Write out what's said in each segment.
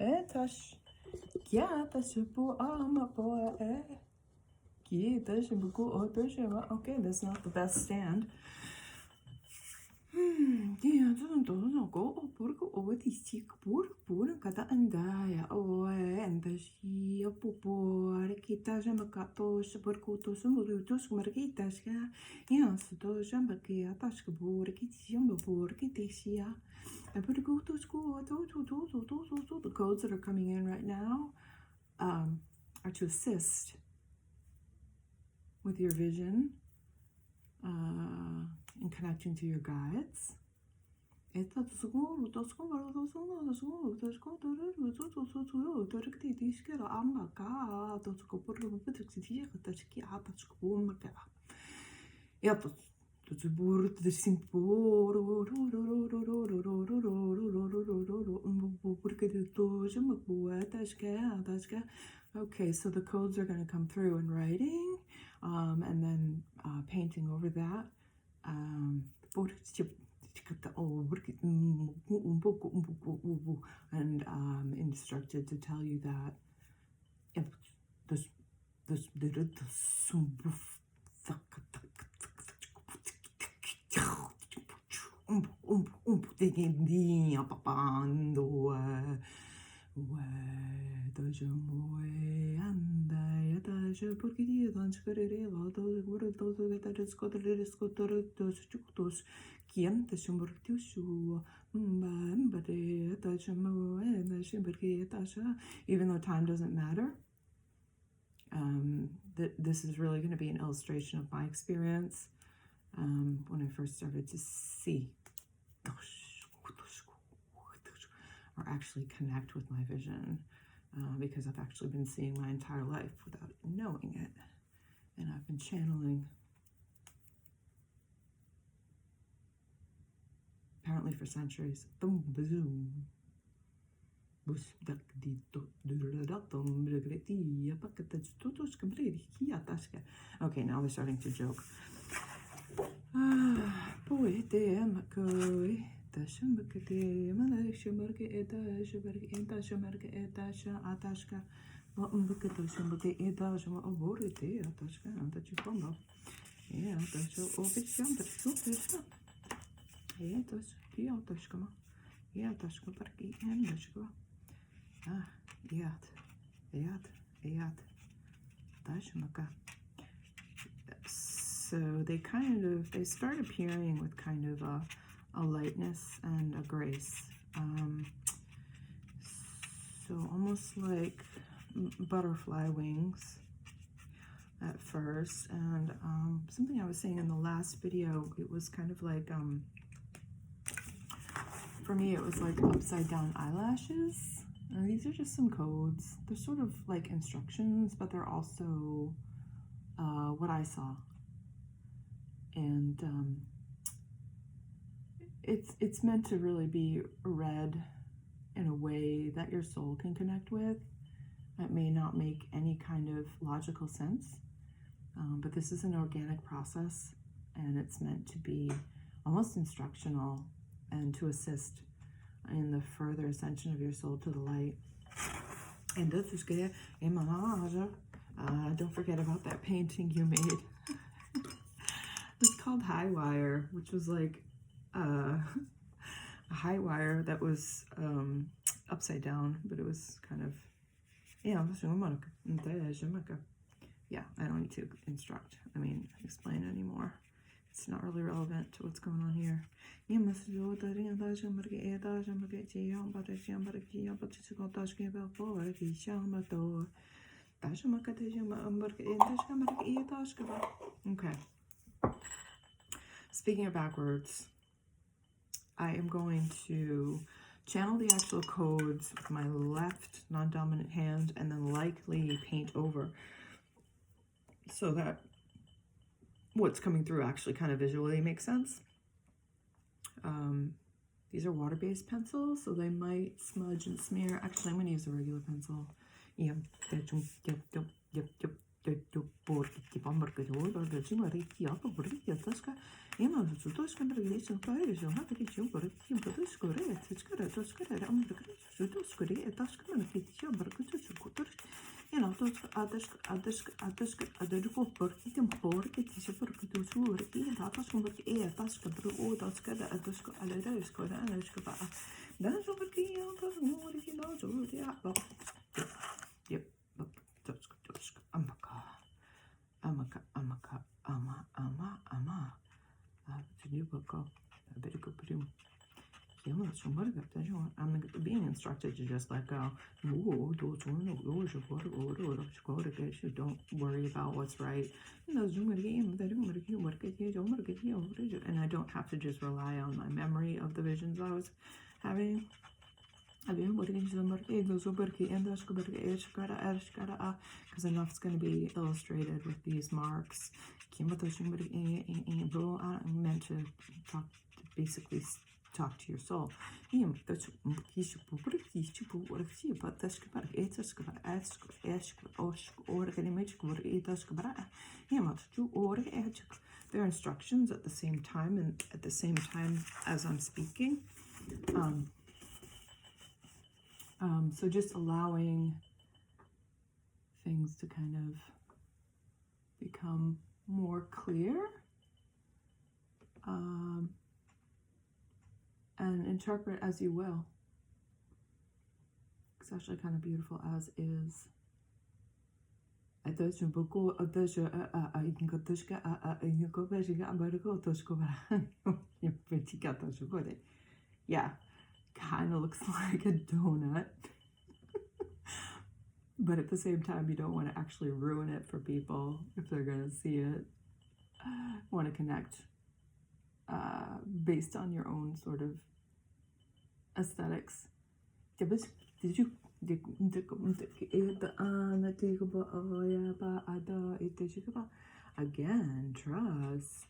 etash. Yeah, that's a boy. Okay, that's not the best stand. Yeah, don't go over the sick poor kata andaya. Oh, and the she a popo, Kita Jamakatos, Burkutos, Murutos, Margitas, yes, those Jambakia, Tashkabur, Kitsimabur, Kitisia. I put a go to school. The codes that are coming in right now are to assist with your vision and connecting to your guides. Okay, so the codes are going to come through in writing, and then painting over that. And instructed to tell you that even though time doesn't matter, this is really going to be an illustration of my experience when I first started to see or actually connect with my vision, because I've actually been seeing my entire life without knowing it, and I've been channeling apparently for centuries. Okay, now they're starting to joke. So they start appearing with kind of a lightness and a grace. So almost like butterfly wings at first. And something I was saying in the last video, it was kind of like, for me, it was like upside down eyelashes. And these are just some codes. They're sort of like instructions, but they're also what I saw. And it's meant to really be read in a way that your soul can connect with. It may not make any kind of logical sense, but this is an organic process, and it's meant to be almost instructional and to assist in the further ascension of your soul to the light. And don't forget about that painting you made. It's called High Wire, which was like a high wire that was upside down, but it was kind of, yeah, I don't need to explain anymore. It's not really relevant to what's going on here. Okay. Speaking of backwards, I am going to channel the actual codes with my left non-dominant hand and then likely paint over so that what's coming through actually kind of visually makes sense. These are water-based pencils, so they might smudge and smear. Actually, I'm going to use a regular pencil. you know, those others, other go working them work it is for those who work in that was work a task bro that's good others go others go others go that's over here that's more you know so yeah yep that's amaka ama to you go a bit of good. I'm being instructed to just let go. Don't worry about what's right. And I don't have to just rely on my memory of the visions I was having. Because enough's going to be illustrated with these marks. Meant to basically talk to your soul. There are instructions at the same time, and at the same time as I'm speaking. So just allowing things to kind of become more clear. And interpret as you will. It's actually kind of beautiful as is. Yeah, kind of looks like a donut. But at the same time, you don't want to actually ruin it for people if they're going to see it. Want to connect based on your own sort of aesthetics. Again, trust.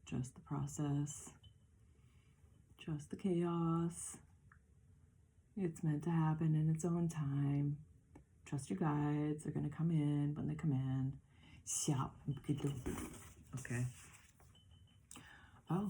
Trust the process. Trust the chaos. It's meant to happen in its own time. Trust your guides. They're going to come in when they come in. Okay. Oh,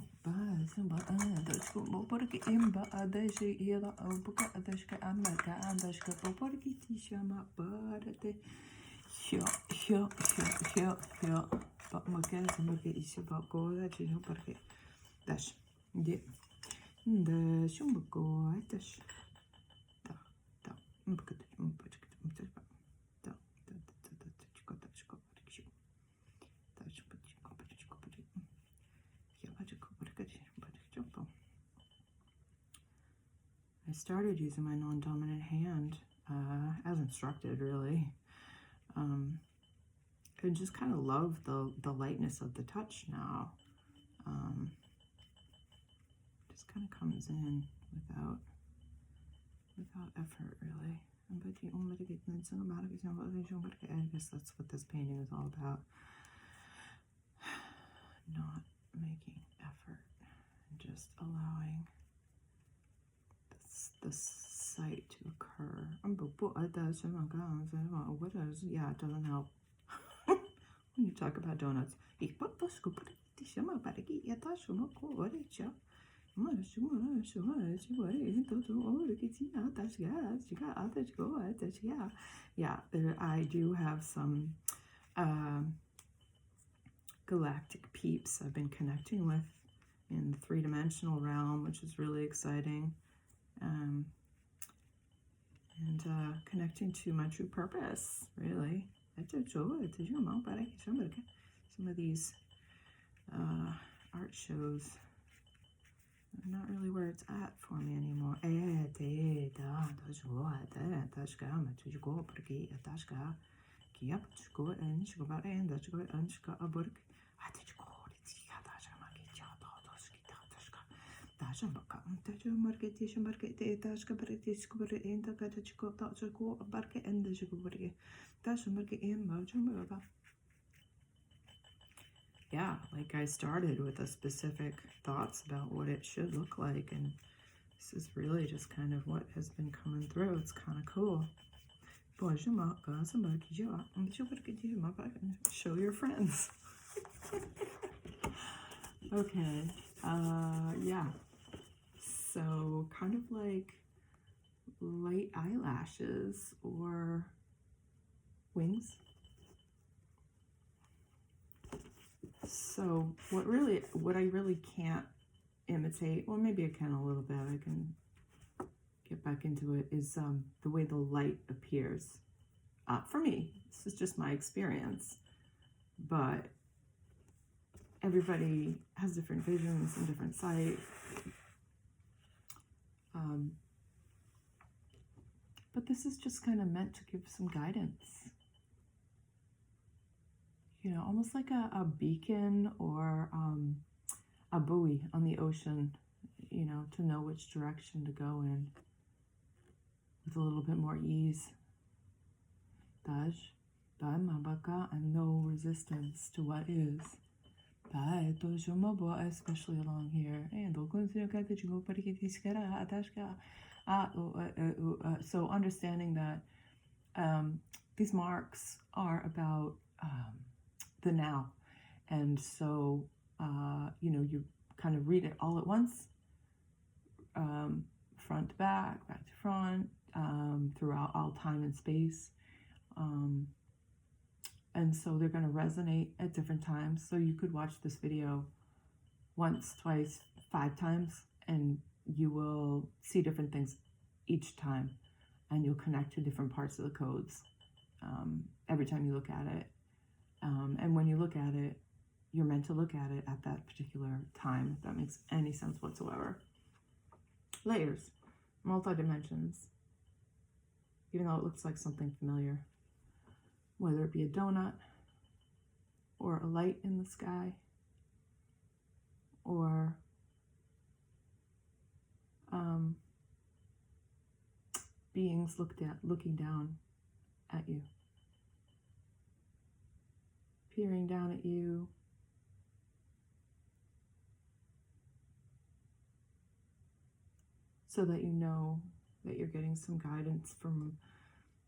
I started using my non-dominant hand as instructed, really. I just kind of love the lightness of the touch now. Just kind of comes in without effort, really. I guess that's what this painting is all about. Not making effort and just allowing the sight to occur. Yeah, it doesn't help when you talk about donuts. Yeah, I do have some galactic peeps I've been connecting with in the three-dimensional realm, which is really exciting. And connecting to my true purpose, really. Some of these art shows are not really where it's at for me anymore. Yeah, like I started with a specific thoughts about what it should look like, and this is really just kind of what has been coming through. It's kind of cool. Show your friends. Okay, yeah. So kind of like light eyelashes or wings. So what I really can't imitate, or maybe I can a little bit, I can get back into it, is the way the light appears. For me, this is just my experience, but everybody has different visions and different sight. But this is just kind of meant to give some guidance. You know, almost like a beacon or a buoy on the ocean, you know, to know which direction to go in with a little bit more ease. And no resistance to what is. Especially along here. So understanding that these marks are about the now. And so, you know, you kind of read it all at once, front to back, back to front, throughout all time and space. And so they're going to resonate at different times. So you could watch this video once, twice, 5 times, and you will see different things each time. And you'll connect to different parts of the codes every time you look at it. And when you look at it, you're meant to look at it at that particular time, if that makes any sense whatsoever. Layers, multi-dimensions, even though it looks like something familiar. Whether it be a donut, or a light in the sky, or beings looking down at you, peering down at you, so that you know that you're getting some guidance from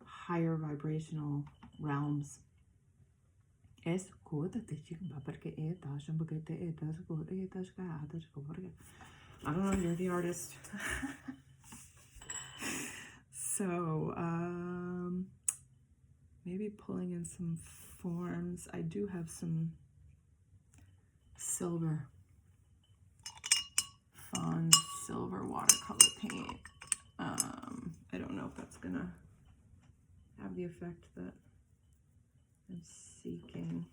higher vibrational realms. I don't know, you're the artist. So maybe pulling in some forms. I do have some silver, fun silver watercolor paint. I don't know if that's gonna have the effect that I'm seeking.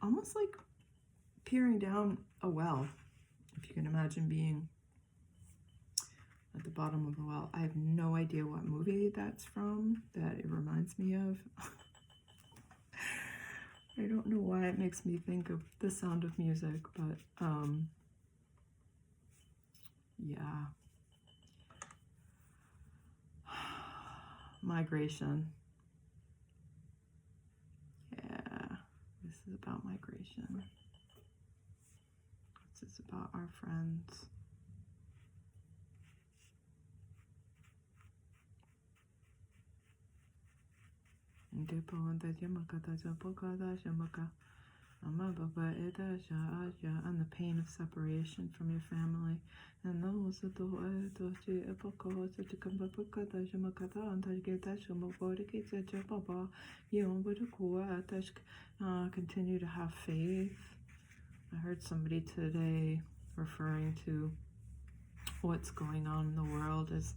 Almost like peering down a well, if you can imagine being at the bottom of the well. I have no idea what movie that's from, that it reminds me of. I don't know why it makes me think of The Sound of Music, but yeah. Migration. Yeah, this is about migration. This is about our friends. And the pain of separation from your family. And continue to have faith. I heard somebody today referring to what's going on in the world as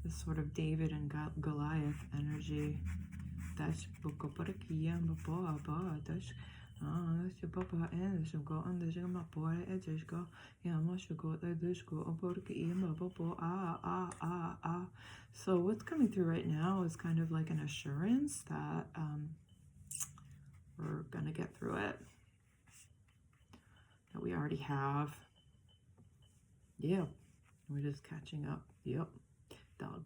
this sort of David and Goliath energy. So what's coming through right now is kind of like an assurance that we're gonna get through it, that we already have. Yep, we're just catching up. Yep. Of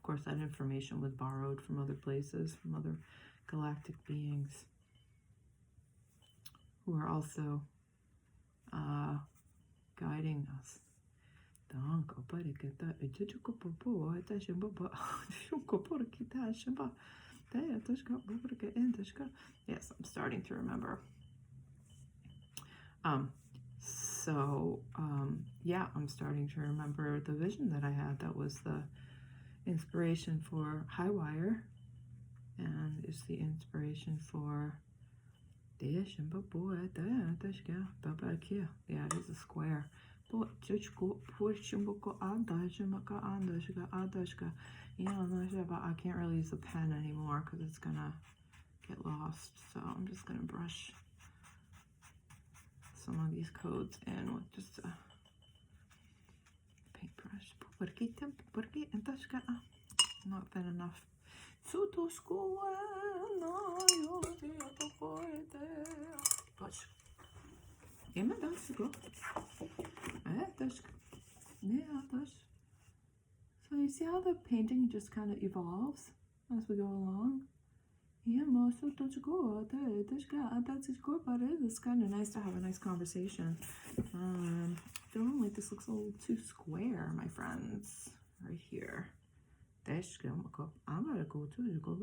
course, that information was borrowed from other places, from other galactic beings who are also guiding us. Danko pariketa ichichuko popo eta shimbaba shuko porikita shimba. Yes, I'm starting to remember. Yeah, I'm starting to remember the vision that I had that was the inspiration for High Wire, and it's the inspiration for yeah, it is a square. I can't really use the pen anymore because it's gonna get lost, so I'm just gonna brush some of these codes in with just a paintbrush. Not been enough. Push. So you see how the painting just kind of evolves as we go along? Yeah, that's good, but it is kind of nice to have a nice conversation. Feeling like this looks a little too square, my friends, right here. I'm gonna go to the go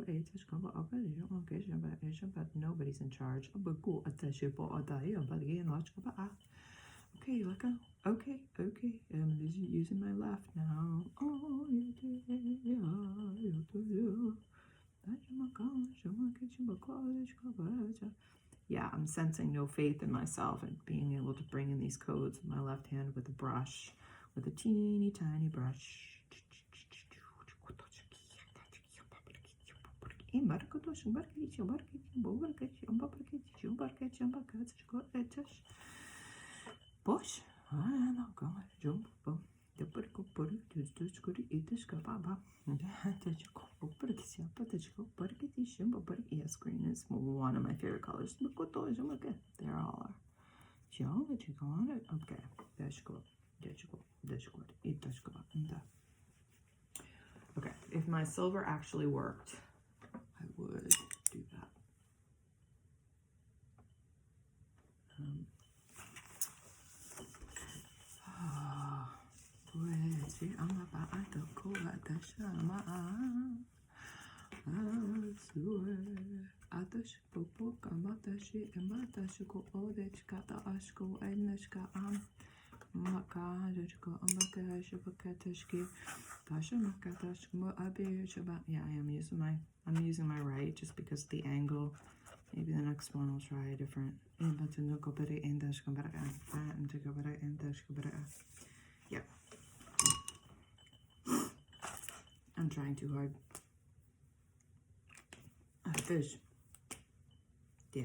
but nobody's in charge. Okay, okay. I'm using my left now. Yeah, I'm sensing no faith in myself and being able to bring in these codes with my left hand with a brush, with a teeny tiny brush. Boş. Yes, green is one of my favorite colors. There all are. Okay. Okay, if my silver actually worked, I would do that. Yeah, I'm using my right just because of the angle. Maybe the next one I'll try a different. Yeah. I'm trying too hard. Fish. Yeah.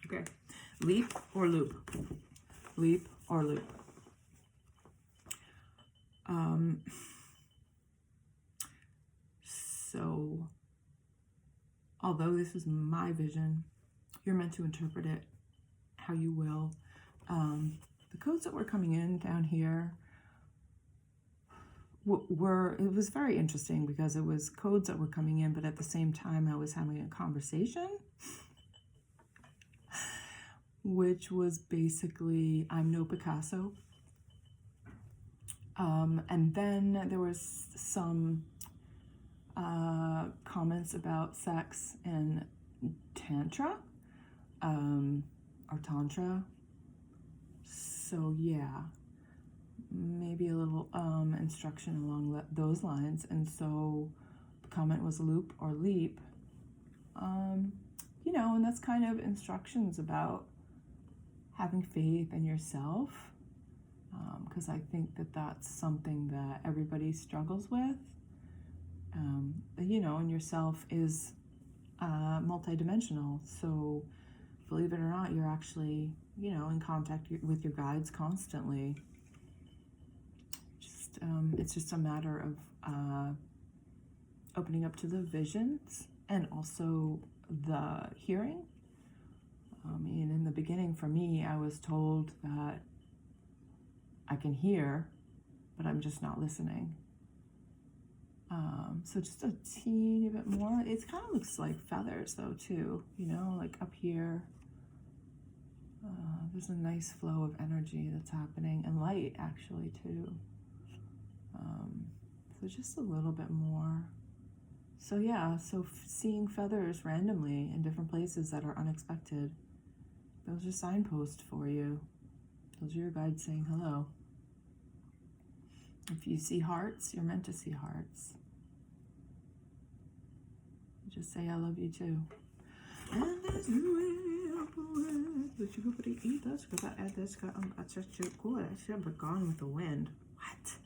Okay, leap or loop? Leap or loop? So, although this is my vision, you're meant to interpret it how you will. The codes that were coming in down here it was very interesting because it was codes that were coming in, but at the same time I was having a conversation, which was basically, I'm no Picasso. And then there was some comments about sex and tantra, or tantra. So yeah, maybe a little instruction along those lines. And so the comment was loop or leap, you know, and that's kind of instructions about having faith in yourself, because I think that that's something that everybody struggles with. You know, and yourself is multidimensional. So believe it or not, you're actually, you know, in contact with your guides constantly. Just it's just a matter of opening up to the visions and also the hearing. And in the beginning, for me, I was told that I can hear, but I'm just not listening. So just a teeny bit more. It kind of looks like feathers though too, you know, like up here. There's a nice flow of energy that's happening, and light actually too. So just a little bit more. So yeah, so seeing feathers randomly in different places that are unexpected, those are signposts for you. Those are your guides saying hello. If you see hearts, you're meant to see hearts. Just say I love you too. And we're gone with the wind. What?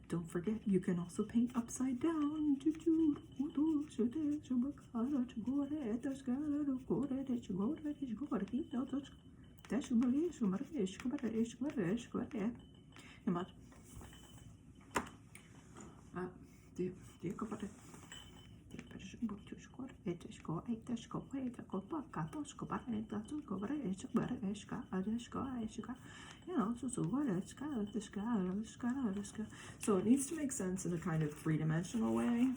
Don't forget, you can also paint upside down. So it needs to make sense in a kind of three-dimensional way,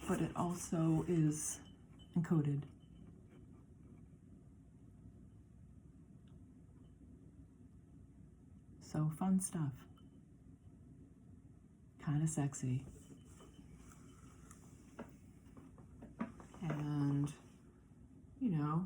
but it also is encoded. So fun stuff. Kind of sexy. And, you know,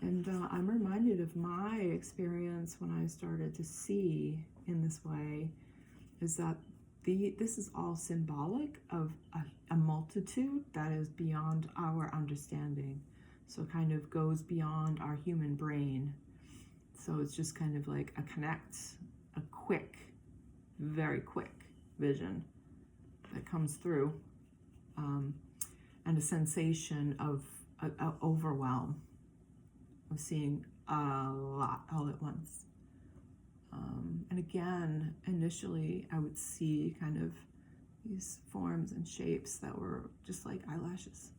and I'm reminded of my experience when I started to see in this way, is that this is all symbolic of a multitude that is beyond our understanding. So kind of goes beyond our human brain. So it's just kind of like a quick, very quick vision that comes through, and a sensation of overwhelm, of seeing a lot all at once. And again, initially I would see kind of these forms and shapes that were just like eyelashes.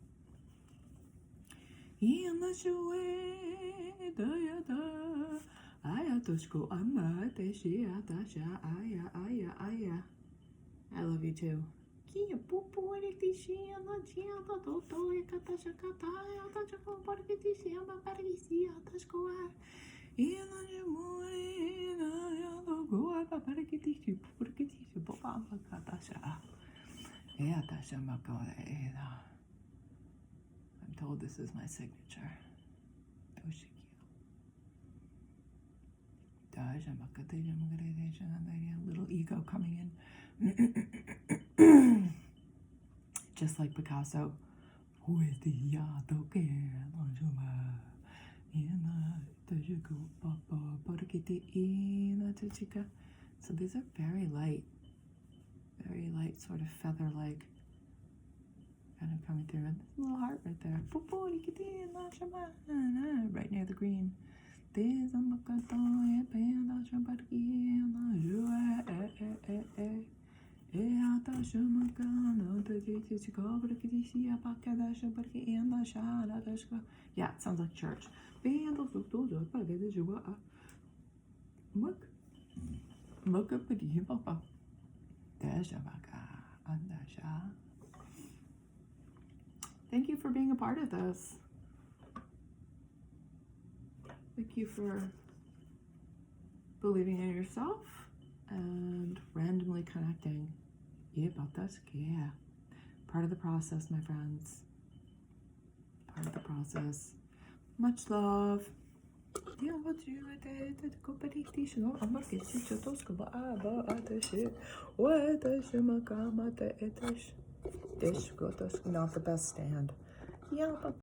I love you too. I'm told this is my signature. Little ego coming in. Just like Picasso. So these are very light, sort of feather-like, kind of coming through. And there's a little heart right there. Right near the green. Yeah, it sounds like church. Thank you for being a part of this. Thank you for believing in yourself and randomly connecting. Yeah. Part of the process, my friends. Part of the process. Much love. Not the best stand.